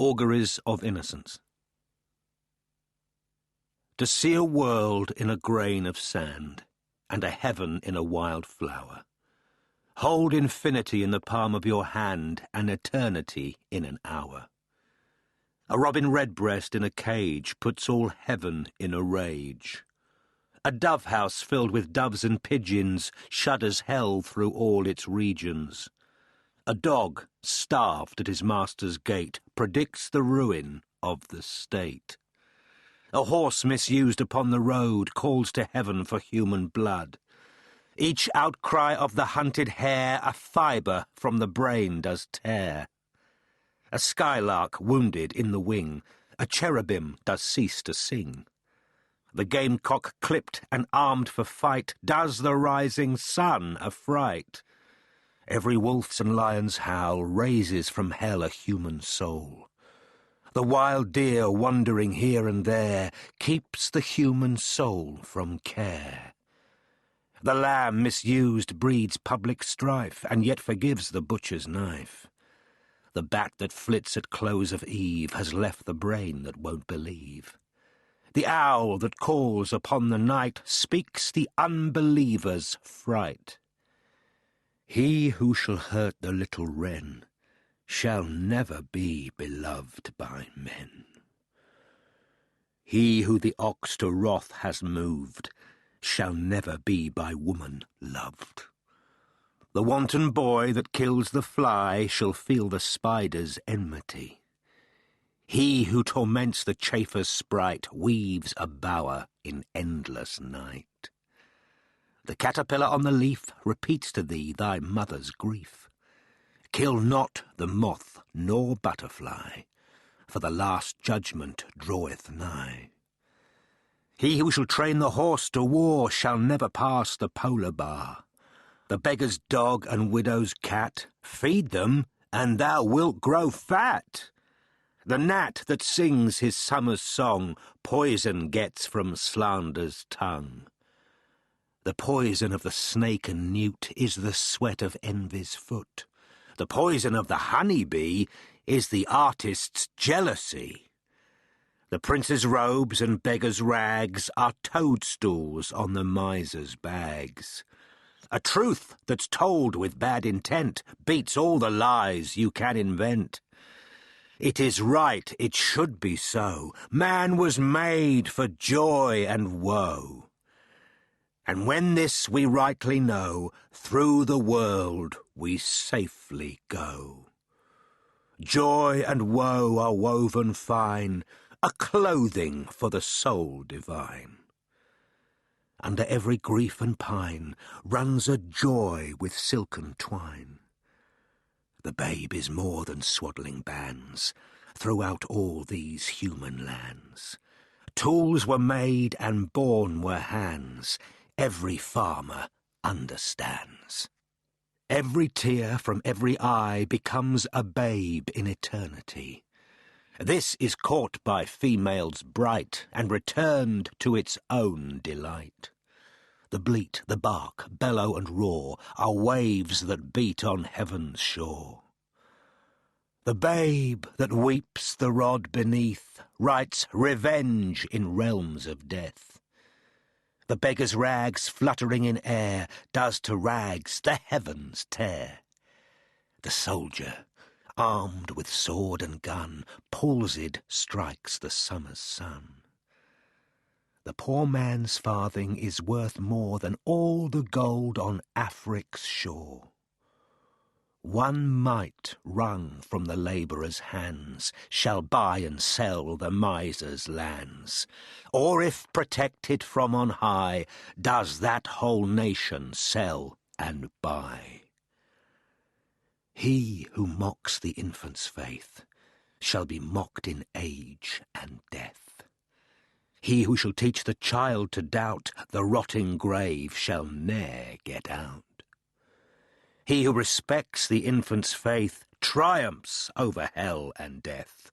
Auguries of Innocence. To see a world in a grain of sand, and a heaven in a wild flower. Hold infinity in the palm of your hand, and eternity in an hour. A robin redbreast in a cage puts all heaven in a rage. A dove house filled with doves and pigeons shudders hell through all its regions. A dog, starved at his master's gate, predicts the ruin of the state. A horse misused upon the road calls to heaven for human blood. Each outcry of the hunted hare a fibre from the brain does tear. A skylark wounded in the wing, a cherubim does cease to sing. The gamecock clipped and armed for fight does the rising sun affright. Every wolf's and lion's howl raises from hell a human soul. The wild deer wandering here and there keeps the human soul from care. The lamb misused breeds public strife and yet forgives the butcher's knife. The bat that flits at close of eve has left the brain that won't believe. The owl that calls upon the night speaks the unbeliever's fright. He who shall hurt the little wren shall never be beloved by men. He who the ox to wrath has moved shall never be by woman loved. The wanton boy that kills the fly shall feel the spider's enmity. He who torments the chafer's sprite weaves a bower in endless night. The caterpillar on the leaf repeats to thee thy mother's grief. Kill not the moth nor butterfly, for the last judgment draweth nigh. He who shall train the horse to war shall never pass the polar bar. The beggar's dog and widow's cat, feed them, and thou wilt grow fat. The gnat that sings his summer's song poison gets from slander's tongue. The poison of the snake and newt is the sweat of envy's foot. The poison of the honey-bee is the artist's jealousy. The prince's robes and beggar's rags are toadstools on the miser's bags. A truth that's told with bad intent beats all the lies you can invent. It is right, it should be so. Man was made for joy and woe. And when this we rightly know, through the world we safely go. Joy and woe are woven fine, a clothing for the soul divine. Under every grief and pine runs a joy with silken twine. The babe is more than swaddling bands throughout all these human lands. Tools were made and born were hands. Every farmer understands. Every tear from every eye becomes a babe in eternity. This is caught by females bright and returned to its own delight. The bleat, the bark, bellow and roar are waves that beat on heaven's shore. The babe that weeps the rod beneath writes revenge in realms of death. The beggar's rags fluttering in air does to rags the heavens tear. The soldier, armed with sword and gun, palsied strikes the summer's sun. The poor man's farthing is worth more than all the gold on Afric's shore. One mite wrung from the labourer's hands shall buy and sell the miser's lands. Or if protected from on high, does that whole nation sell and buy. He who mocks the infant's faith shall be mocked in age and death. He who shall teach the child to doubt the rotting grave shall ne'er get out. He who respects the infant's faith triumphs over hell and death.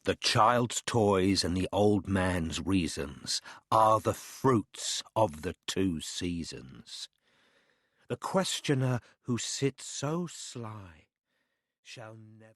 The child's toys and the old man's reasons are the fruits of the two seasons. The questioner who sits so sly shall never